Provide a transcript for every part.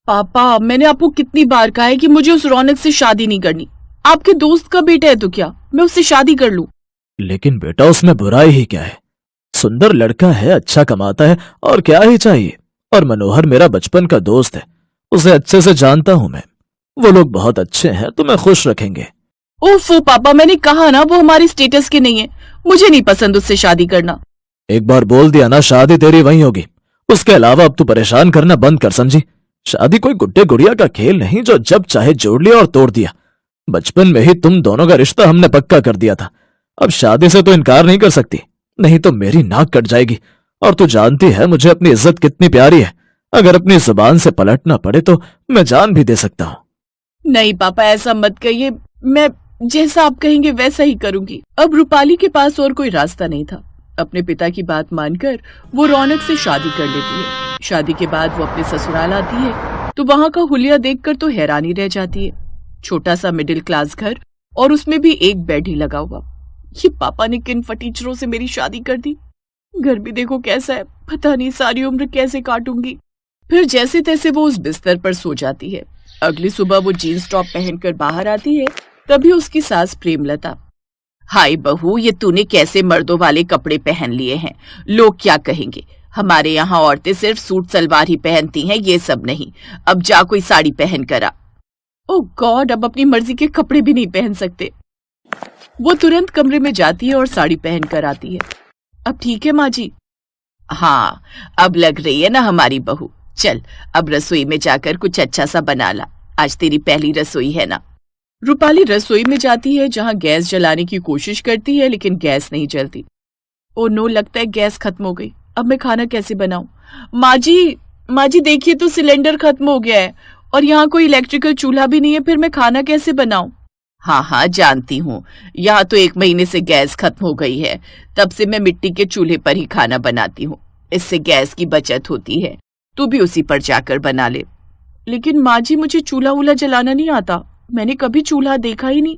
पापा, मैंने आपको कितनी बार कहा है कि मुझे उस रौनक से शादी नहीं करनी। आपके दोस्त का बेटा है तो क्या मैं उससे शादी कर लूं? लेकिन बेटा उसमें बुराई ही क्या है? सुंदर लड़का है, अच्छा कमाता है, और क्या ही चाहिए। और मनोहर मेरा बचपन का दोस्त है, उसे अच्छे से जानता हूं मैं। वो लोग बहुत अच्छे हैं, तुम्हें खुश रखेंगे। ओफो पापा, मैंने कहा ना वो हमारे स्टेटस के नहीं है। मुझे नहीं पसंद उससे शादी करना। एक बार बोल दिया ना, शादी तेरी वहीं होगी। उसके अलावा अब तू परेशान करना बंद कर, समझी? शादी कोई गुड्डे गुड़िया का खेल नहीं जो जब चाहे जोड़ लिया और तोड़ दिया। बचपन में ही तुम दोनों का रिश्ता हमने पक्का कर दिया था। अब शादी से तो इनकार नहीं कर सकती, नहीं तो मेरी नाक कट जाएगी। और तू जानती है मुझे अपनी इज्जत कितनी प्यारी है। अगर अपनी जुबान से पलटना पड़े तो मैं जान भी दे सकता हूँ। नहीं पापा, ऐसा मत कहिए। मैं जैसा आप कहेंगे वैसा ही करूंगी। अब रूपाली के पास और कोई रास्ता नहीं था। अपने पिता की बात मानकर वो रौनक से शादी कर लेती है। शादी के बाद वो अपने ससुराल आती है तो वहाँ का हुलिया देखकर तो हैरानी रह जाती है। छोटा सा मिडिल क्लास घर, और उसमें भी एक बेड ही लगा हुआ। ये पापा ने किन फटीचरों से मेरी शादी कर दी। घर भी देखो कैसा है, पता नहीं सारी उम्र कैसे काटूंगी। फिर जैसे तैसे वो उस बिस्तर पर सो जाती है। अगली सुबह वो जीन्स टॉप पहनकर बाहर आती है, तभी उसकी सास प्रेमलता, हाय बहू, ये तूने कैसे मर्दों वाले कपड़े पहन लिए हैं, लोग क्या कहेंगे। हमारे यहाँ औरतें सिर्फ सूट सलवार ही पहनती हैं, ये सब नहीं। अब जा कोई साड़ी पहन कर आ। ओह गॉड, अब अपनी मर्जी के कपड़े भी नहीं पहन सकते। वो तुरंत कमरे में जाती है और साड़ी पहन कर आती है। अब ठीक है माँ जी? हाँ, अब लग रही है ना हमारी बहू। चल अब रसोई में जाकर कुछ अच्छा सा बना ला, आज तेरी पहली रसोई है ना। रूपाली रसोई में जाती है, जहाँ गैस जलाने की कोशिश करती है लेकिन गैस नहीं जलती। ओ नो, लगता है गैस खत्म हो गई। अब मैं खाना कैसे बनाऊं? माँ जी देखिए तो सिलेंडर खत्म हो गया है और यहाँ कोई इलेक्ट्रिकल चूल्हा भी नहीं है, फिर मैं खाना कैसे बनाऊं? हाँ हाँ जानती हूँ, यहाँ तो 1 महीने से गैस खत्म हो गई है। तब से मैं मिट्टी के चूल्हे पर ही खाना बनाती हूँ, इससे गैस की बचत होती है। तू भी उसी पर जाकर बना ले। लेकिन माँ जी, मुझे चूल्हा वूल्हा जलाना नहीं आता, मैंने कभी चूल्हा देखा ही नहीं।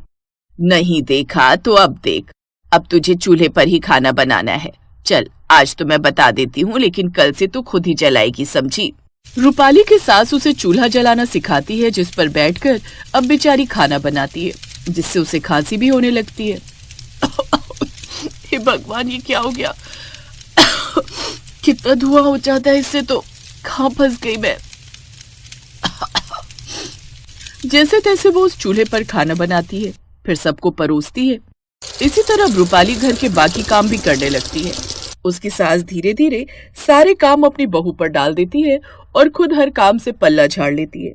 नहीं देखा तो अब देख, अब तुझे चूल्हे पर ही खाना बनाना है। चल आज तो मैं बता देती हूँ, लेकिन कल से तू खुद ही जलाएगी, समझी? रूपाली की सास उसे चूल्हा जलाना सिखाती है, जिस पर बैठकर अब बेचारी खाना बनाती है, जिससे उसे खांसी भी होने लगती है। हे भगवान, ये क्या हो गया? कितना धुआं हो जाता है इससे तो। कहाँ फंस गई मैं? जैसे तैसे वो उस चूल्हे पर खाना बनाती है, फिर सबको परोसती है। इसी तरह रूपाली घर के बाकी काम भी करने लगती है। उसकी सास धीरे धीरे सारे काम अपनी बहू पर डाल देती है और खुद हर काम से पल्ला झाड़ लेती है।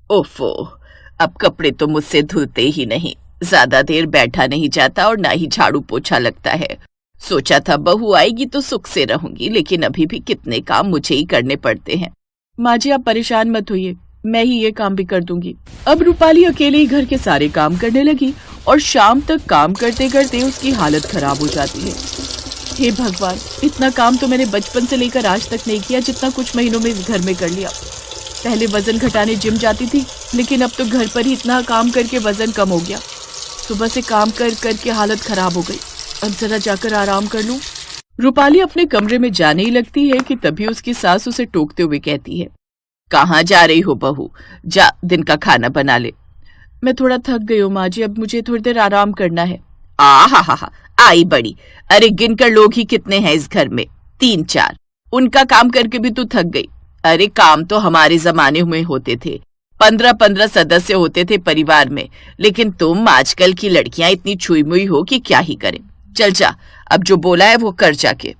ओफो, अब कपड़े तो मुझसे धुलते ही नहीं, ज्यादा देर बैठा नहीं जाता और ना ही झाड़ू पोछा लगता है। सोचा था बहू आएगी तो सुख से रहूंगी, लेकिन अभी भी कितने काम मुझे ही करने पड़ते हैं। माँ जी आप परेशान मत होइए, मैं ही ये काम भी कर दूंगी। अब रूपाली अकेले ही घर के सारे काम करने लगी और शाम तक काम करते करते उसकी हालत खराब हो जाती है। हे भगवान, इतना काम तो मैंने बचपन से लेकर आज तक नहीं किया जितना कुछ महीनों में इस घर में कर लिया। पहले वजन घटाने जिम जाती थी, लेकिन अब तो घर पर ही इतना काम करके वजन कम हो गया। सुबह से काम कर करके हालत खराब हो गई, अब जरा जाकर आराम कर लूं। रूपाली अपने कमरे में जाने ही लगती है कि तभी उसकी सास उसे टोकते हुए कहती है, कहाँ जा रही हो बहू, जा दिन का खाना बना ले। मैं थोड़ा थक गई हूँ माँ जी, अब मुझे थोड़ी देर आराम करना है। हा आई बड़ी, अरे गिनकर लोग ही कितने हैं इस घर में? 3-4। उनका काम करके भी तू थक गई। अरे काम तो हमारे जमाने में होते थे, 15-15 सदस्य होते थे परिवार में, लेकिन तुम आजकल की लड़कियां इतनी छुई मुई हो कि क्या ही करें। चल जा, अब जो बोला है वो कर जाके।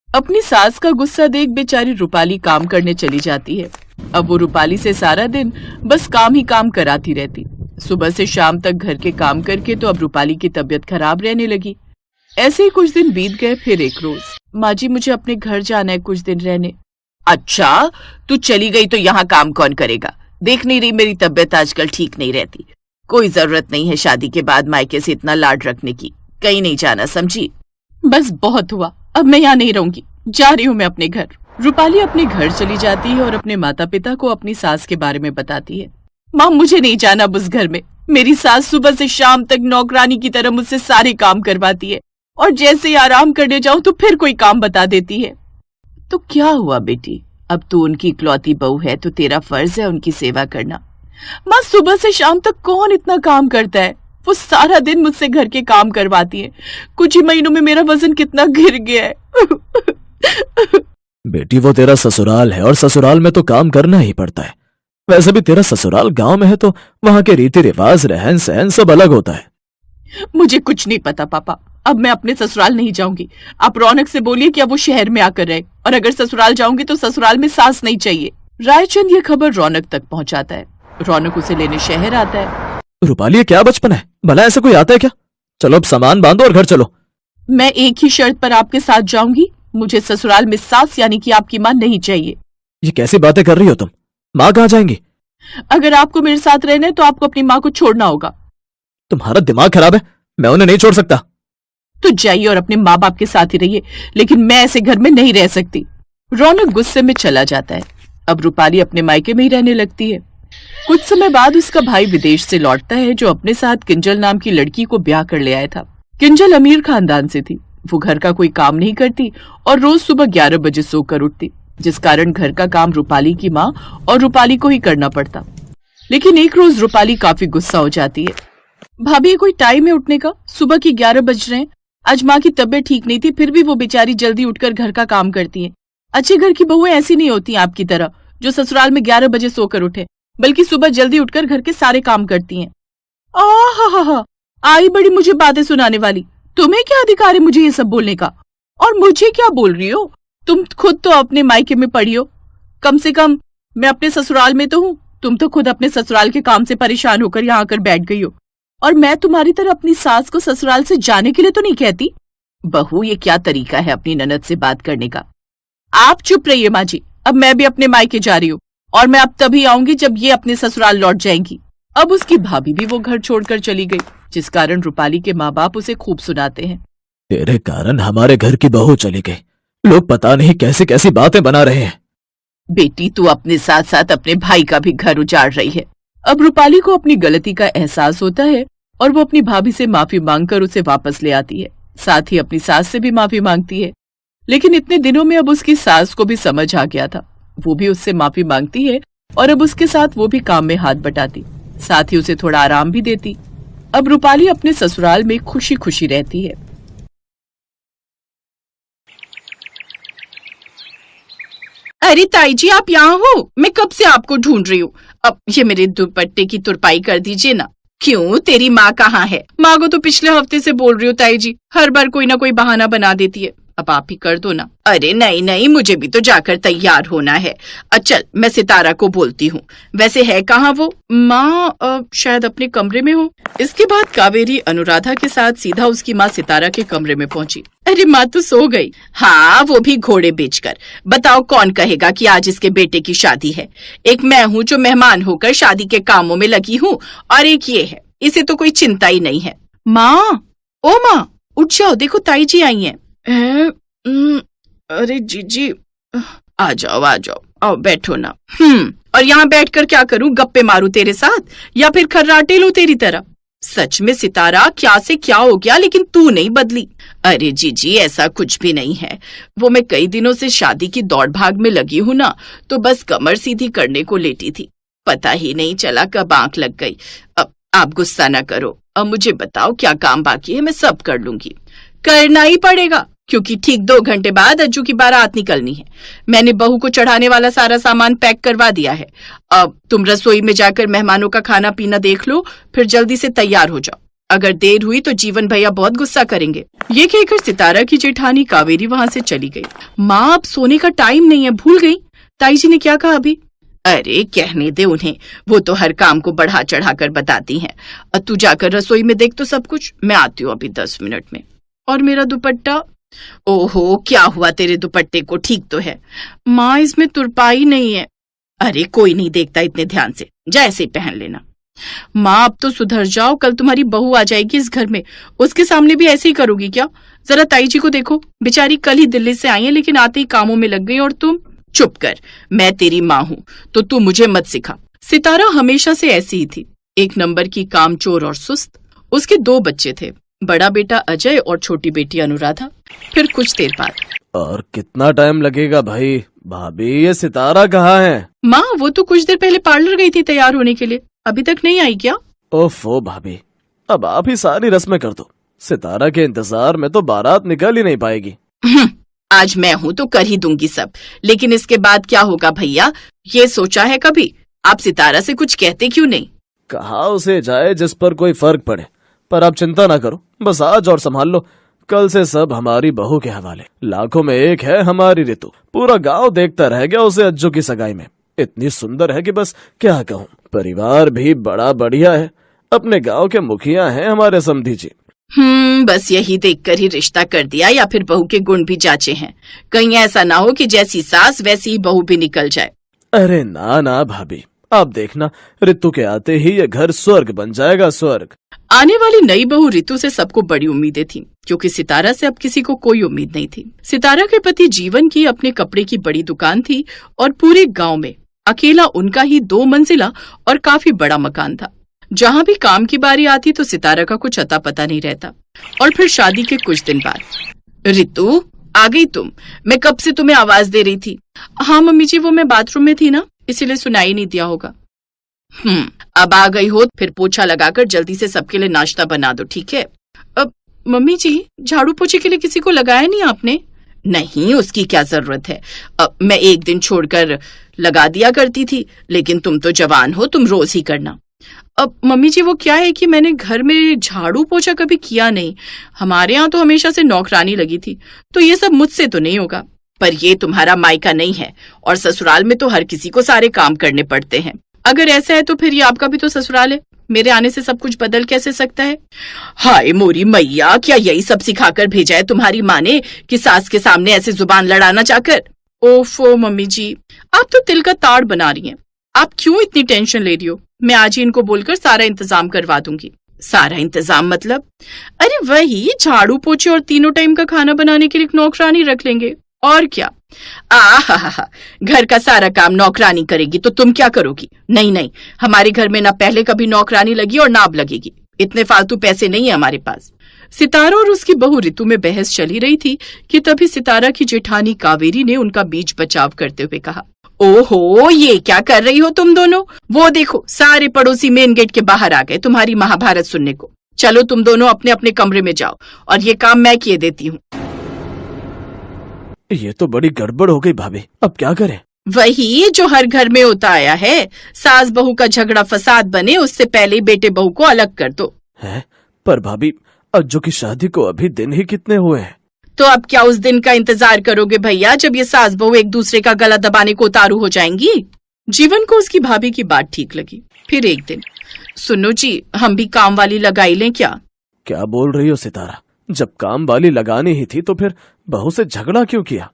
अपनी सास का गुस्सा देख बेचारी रूपाली काम करने चली जाती है। अब वो रूपाली से सारा दिन बस काम ही काम कराती रहती। सुबह से शाम तक घर के काम करके तो अब रूपाली की तबीयत खराब रहने लगी। ऐसे ही कुछ दिन बीत गए। फिर एक रोज, माँ जी मुझे अपने घर जाना है कुछ दिन रहने। अच्छा, तू चली गई तो यहाँ काम कौन करेगा? देख नहीं रही मेरी तबीयत आजकल ठीक नहीं रहती। कोई जरूरत नहीं है शादी के बाद मायके से इतना लाड रखने की, कहीं नहीं जाना, समझी? बस बहुत हुआ, अब मैं यहाँ नहीं रहूंगी, जा रही हूँ मैं अपने घर। रूपाली अपने घर चली जाती है और अपने माता पिता को अपनी सास के बारे में बताती है। माँ मुझे नहीं जाना उस घर में, मेरी सास सुबह से शाम तक नौकरानी की तरह मुझसे सारे काम करवाती है और जैसे ही आराम करने जाऊं तो फिर कोई काम बता देती है। तो क्या हुआ बेटी, अब तू उनकी इकलौती बहू है तो तेरा फर्ज है उनकी सेवा करना। माँ, सुबह से शाम तक कौन इतना काम करता है? वो सारा दिन मुझसे घर के काम करवाती है। कुछ ही महीनों में मेरा वजन कितना गिर गया है। बेटी, वो तेरा ससुराल है और ससुराल में तो काम करना ही पड़ता है। वैसे भी तेरा ससुराल गांव में है तो वहां के रीति रिवाज, रहन सहन सब अलग होता है। मुझे कुछ नहीं पता पापा, अब मैं अपने ससुराल नहीं जाऊंगी। आप रौनक से बोलिए कि अब वो शहर में आकर रहे, और अगर ससुराल जाऊंगी तो ससुराल में सास नहीं चाहिए। रायचंद ये खबर रौनक तक पहुंचाता है। रौनक उसे लेने शहर आता है। रूपाली, क्या बचपन है, भला ऐसे कोई आता है क्या? चलो अब सामान बांधो और घर चलो। मैं एक ही शर्त पर आपके साथ जाऊंगी, मुझे ससुराल में सास यानी कि आपकी माँ नहीं चाहिए। ये कैसी बातें कर रही हो तुम? माँ कहाँ जाएंगी? अगर आपको मेरे साथ रहना है तो आपको अपनी माँ को छोड़ना होगा। तुम्हारा दिमाग खराब है, मैं उन्हें नहीं छोड़ सकता। तो जाइए और अपने माँ बाप के साथ ही रहिए, लेकिन मैं ऐसे घर में नहीं रह सकती। रौनक गुस्से में चला जाता है। अब रूपाली अपने मायके में ही रहने लगती है। कुछ समय बाद उसका भाई विदेश से लौटता है, जो अपने साथ किंजल नाम की लड़की को ब्याह कर ले आया था। किंजल अमीर खानदान से थी। वो घर का कोई काम नहीं करती और रोज सुबह 11 बजे सोकर उठती, जिस कारण घर का काम रूपाली की माँ और रूपाली को ही करना पड़ता। लेकिन एक रोज रूपाली काफी गुस्सा हो जाती है। भाभी, कोई टाइम है उठने का? सुबह की 11 बज रहे हैं। आज माँ की तबीयत ठीक नहीं थी, फिर भी वो बेचारी जल्दी उठकर घर का काम करती है। अच्छे घर की बहुएं ऐसी नहीं होती आपकी तरह, जो ससुराल में 11 बजे सोकर उठे, बल्कि सुबह जल्दी उठकर घर के सारे काम करती हैं। हा, आई बड़ी मुझे बातें सुनाने वाली। तुम्हें क्या अधिकार है मुझे ये सब बोलने का? और मुझे क्या बोल रही हो? तुम खुद तो अपने मायके में पड़ी हो। कम से कम मैं अपने ससुराल में तो हूँ। तुम तो खुद अपने ससुराल के काम से परेशान होकर यहाँ आकर बैठ गई हो, और मैं तुम्हारी तरह अपनी सास को ससुराल से जाने के लिए तो नहीं कहती। बहू, ये क्या तरीका है अपनी ननद से बात करने का? आप चुप रहिए माँ जी, अब मैं भी अपने मायके जा रही हूँ, और मैं अब तभी आऊंगी जब ये अपने ससुराल लौट जाएंगी। अब उसकी भाभी भी वो घर छोड़कर चली गई, जिस कारण रूपाली के माँ बाप उसे खूब सुनाते हैं। तेरे कारण हमारे घर की बहू चली गई। लोग पता नहीं कैसी कैसी बातें बना रहे हैं। बेटी, तू अपने साथ साथ अपने भाई का भी घर उजाड़ रही है। अब रूपाली को अपनी गलती का एहसास होता है और वो अपनी भाभी से माफी मांगकर उसे वापस ले आती है। साथ ही अपनी सास से भी माफी मांगती है। लेकिन इतने दिनों में अब उसकी सास को भी समझ आ गया था। वो भी उससे माफी मांगती है और अब उसके साथ वो भी काम में हाथ बटाती, साथ ही उसे थोड़ा आराम भी देती। अब रूपाली अपने ससुराल में खुशी खुशी रहती है। अरे ताई जी, आप यहाँ हो? मैं कब से आपको ढूंढ रही हूँ। अब ये मेरे दुपट्टे की तुरपाई कर दीजिए ना। क्यों, तेरी माँ कहाँ है? माँ को तो पिछले हफ्ते से बोल रही हूँ ताई जी, हर बार कोई ना कोई बहाना बना देती है। अब आप ही कर दो ना। अरे नहीं नहीं, मुझे भी तो जाकर तैयार होना है। चल, मैं सितारा को बोलती हूँ। वैसे है कहाँ वो? माँ शायद अपने कमरे में हो। इसके बाद कावेरी अनुराधा के साथ सीधा उसकी माँ सितारा के कमरे में पहुंची। अरे माँ तो सो गई। हाँ, वो भी घोड़े बेचकर। बताओ कौन कहेगा कि आज इसके बेटे की शादी है। एक मैं हूँ जो मेहमान होकर शादी के कामों में लगी हूँ, और एक ये है, इसे तो कोई चिंता ही नहीं है। माँ, ओ माँ, उठ जाओ, देखो ताई जी आई हैं। अरे जीजी, आ जाओ आ जाओ, आओ बैठो ना। और यहाँ बैठकर क्या करूं? गप्पे मारूं तेरे साथ, या फिर खर्राटे लूं तेरी तरह? सच में सितारा, क्या से क्या हो गया, लेकिन तू नहीं बदली। अरे जीजी, ऐसा कुछ भी नहीं है। वो मैं कई दिनों से शादी की दौड़ भाग में लगी हूँ ना, तो बस कमर सीधी करने को लेटी थी, पता ही नहीं चला कब आंख लग गई। अब आप गुस्सा न करो। अब मुझे बताओ क्या काम बाकी है, मैं सब कर लूंगी। करना ही पड़ेगा, क्योंकि ठीक 2 घंटे बाद अज्जू की बारात निकलनी है। मैंने बहू को चढ़ाने वाला सारा सामान पैक करवा दिया है। अब तुम रसोई में जाकर मेहमानों का खाना पीना देख लो, फिर जल्दी से तैयार हो जाओ। अगर देर हुई तो जीवन भैया बहुत गुस्सा करेंगे। ये कहकर सितारा की जेठानी कावेरी वहां से चली गई। माँ, अब सोने का टाइम नहीं है, भूल गई? ताई जी ने क्या कहा अभी? अरे कहने दे उन्हें, वो तो हर काम को बढ़ा चढ़ा कर बताती हैं। तू जाकर रसोई में देख तो सब कुछ, मैं आती हूँ अभी 10 मिनट में। और मेरा दुपट्टा? ओहो, क्या हुआ तेरे दुपट्टे को? ठीक तो है। माँ, इसमें तुरपाई नहीं है। अरे कोई नहीं देखता इतने ध्यान से, जा ऐसे ही पहन लेना। माँ, अब तो सुधर जाओ, कल तुम्हारी बहू आ जाएगी इस घर में, उसके सामने भी ऐसे ही करोगी क्या? जरा ताई जी को देखो, बेचारी कल ही दिल्ली से आई है, लेकिन आते ही कामों में लग गई। और तुम चुप कर, मैं तेरी माँ हूँ तो तू मुझे मत सिखा। सितारा हमेशा से ऐसी ही थी, 1 नंबर की कामचोर और सुस्त। उसके 2 बच्चे थे, बड़ा बेटा अजय और छोटी बेटी अनुराधा। फिर कुछ देर बाद, और कितना टाइम लगेगा भाई? भाभी ये सितारा कहाँ है? माँ वो तो कुछ देर पहले पार्लर गई थी तैयार होने के लिए, अभी तक नहीं आई क्या? ओफो भाभी, अब आप ही सारी रस्में कर दो। सितारा के इंतजार में तो बारात निकल ही नहीं पाएगी। आज मैं हूँ तो कर ही दूंगी सब, लेकिन इसके बाद क्या होगा भैया, ये सोचा है कभी? आप सितारा से कुछ कहते क्यों नहीं? कहा उसे जाए जिस पर कोई फर्क पड़े, पर आप चिंता ना करो, बस आज और संभाल लो, कल से सब हमारी बहू के हवाले। लाखों में एक है हमारी रितु, पूरा गांव देखता रह गया उसे अज्जू की सगाई में। इतनी सुंदर है कि बस क्या कहूँ। परिवार भी बड़ा बढ़िया है, अपने गांव के मुखिया हैं हमारे समधी जी। बस यही देखकर ही रिश्ता कर दिया, या फिर बहू के गुण भी जांचे हैं? कहीं ऐसा ना हो कि जैसी सास वैसी ही बहू भी निकल जाए। अरे ना ना भाभी, आप देखना, रितु के आते ही ये घर स्वर्ग बन जाएगा, स्वर्ग। आने वाली नई बहू रितु से सबको बड़ी उम्मीदें थीं, क्योंकि सितारा से अब किसी को कोई उम्मीद नहीं थी। सितारा के पति जीवन की अपने कपड़े की बड़ी दुकान थी और पूरे गांव में अकेला उनका ही 2 मंजिला और काफी बड़ा मकान था। जहाँ भी काम की बारी आती तो सितारा का कुछ अता पता नहीं रहता। और फिर शादी के कुछ दिन बाद, रितु आ गई तुम? मैं कब से तुम्हें आवाज दे रही थी। हाँ मम्मी जी, वो मैं बाथरूम में थी ना, इसीलिए सुनाई नहीं दिया होगा। अब आ गई हो, फिर पोछा लगाकर जल्दी से सबके लिए नाश्ता बना दो, ठीक है? अब मम्मी जी, झाड़ू पोछे के लिए किसी को लगाया नहीं आपने? नहीं, उसकी क्या जरूरत है, मैं एक दिन छोड़कर लगा दिया करती थी, लेकिन तुम तो जवान हो, तुम रोज ही करना। अब मम्मी जी वो क्या है कि मैंने घर में झाड़ू पोछा कभी किया नहीं, हमारे यहाँ तो हमेशा से नौकरानी लगी थी, तो ये सब मुझसे तो नहीं होगा। पर ये तुम्हारा मायका नहीं है, और ससुराल में तो हर किसी को सारे काम करने पड़ते हैं। अगर ऐसा है तो फिर ये आपका भी तो ससुराल है, मेरे आने से सब कुछ बदल कैसे सकता है? हाय मोरी मैया, क्या यही सब सिखाकर भेजा है तुम्हारी माँ ने कि सास के सामने ऐसे जुबान लड़ाना चाहकर? ओफो मम्मी जी, आप तो तिल का ताड़ बना रही हैं। आप क्यों इतनी टेंशन ले रही हो? मैं आज ही इनको बोलकर सारा इंतजाम करवा दूंगी। सारा इंतजाम मतलब? अरे वही झाड़ू पोछे और तीनों टाइम का खाना बनाने के लिए नौकरानी रख लेंगे, और क्या। आहा, घर का सारा काम नौकरानी करेगी तो तुम क्या करोगी? नहीं नहीं, हमारे घर में ना पहले कभी नौकरानी लगी और ना अब लगेगी, इतने फालतू पैसे नहीं है हमारे पास। सितारा और उसकी बहू रितु में बहस चली रही थी कि तभी सितारा की जेठानी कावेरी ने उनका बीच बचाव करते हुए कहा, ओहो, ये क्या कर रही हो तुम दोनों? वो देखो, सारे पड़ोसी मेन गेट के बाहर आ गए तुम्हारी महाभारत सुनने को। चलो तुम दोनों अपने अपने कमरे में जाओ, और ये काम मैं किए देती हूँ। ये तो बड़ी गड़बड़ हो गई भाभी, अब क्या करें? वही जो हर घर में होता आया है, सास बहू का झगड़ा फसाद बने उससे पहले ही बेटे बहू को अलग कर दो। है? पर भाभी, अज्जू की शादी को अभी दिन ही कितने हुए हैं? तो अब क्या उस दिन का इंतजार करोगे भैया, जब ये सास बहू एक दूसरे का गला दबाने को उतारू हो जाएंगी? जीवन को उसकी भाभी की बात ठीक लगी। फिर एक दिन, सुनो जी, हम भी काम वाली लगाई लें क्या? क्या बोल रही हो सितारा? जब काम वाली लगानी ही थी तो फिर बहू से झगड़ा क्यों किया?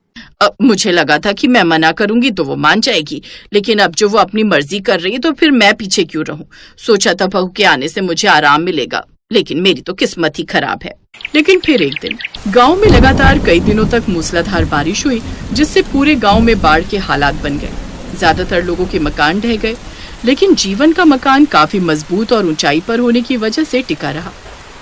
मुझे लगा था कि मैं मना करूंगी तो वो मान जाएगी, लेकिन अब जो वो अपनी मर्जी कर रही है तो फिर मैं पीछे क्यों रहूं। सोचा था बहू के आने से मुझे आराम मिलेगा, लेकिन मेरी तो किस्मत ही खराब है। लेकिन फिर एक दिन गांव में लगातार कई दिनों तक मूसलाधार बारिश हुई, जिससे पूरे गांव में बाढ़ के हालात बन गए। ज्यादातर लोगों के मकान ढह गए, लेकिन जीवन का मकान काफी मजबूत और ऊंचाई पर होने की वजह से टिका रहा।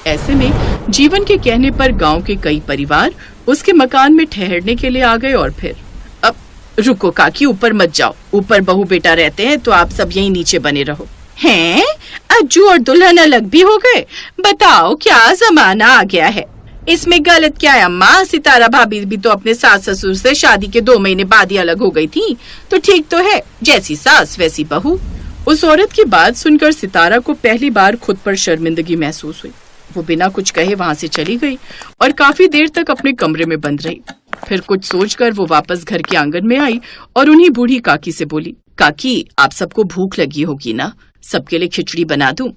ऐसे में जीवन के कहने पर गांव के कई परिवार उसके मकान में ठहरने के लिए आ गए। और फिर, अब रुको काकी, ऊपर मत जाओ, ऊपर बहू बेटा रहते हैं तो आप सब यहीं नीचे बने रहो। हैं? अज्जू और दुल्हन अलग भी हो गए? बताओ क्या जमाना आ गया है। इसमें गलत क्या है अम्मा? सितारा भाभी भी तो अपने सास ससुर से शादी के 2 महीने बाद ही अलग हो गई थी, तो ठीक तो है, जैसी सास वैसी बहू। उस औरत की बात सुनकर सितारा को पहली बार खुद पर शर्मिंदगी महसूस हुई। वो बिना कुछ कहे वहाँ से चली गई और काफी देर तक अपने कमरे में बंद रही। फिर कुछ सोचकर वो वापस घर के आंगन में आई और उन्हीं बूढ़ी काकी से बोली, काकी आप सबको भूख लगी होगी ना, सबके लिए खिचड़ी बना दूं?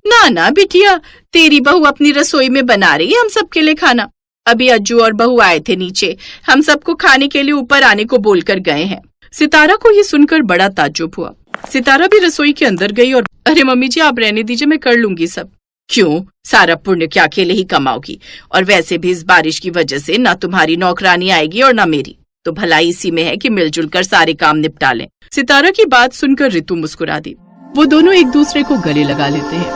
ना ना बिटिया, तेरी बहू अपनी रसोई में बना रही है हम सबके लिए खाना। अभी अज्जू और बहू आए थे नीचे, हम सबको खाने के लिए ऊपर आने को बोलकर गए हैं। सितारा को ये सुनकर बड़ा ताज्जुब हुआ। सितारा भी रसोई के अंदर गई और, अरे मम्मी जी आप रहने दीजिए, मैं कर लूंगी सब। क्यों? सारा पुण्य क्या अकेले ही कमाओगी? और वैसे भी इस बारिश की वजह से ना तुम्हारी नौकरानी आएगी और ना मेरी, तो भलाई इसी में है कि मिलजुल कर सारे काम निपटा लें। सितारा की बात सुनकर रितु मुस्कुरा दी। वो दोनों एक दूसरे को गले लगा लेते हैं।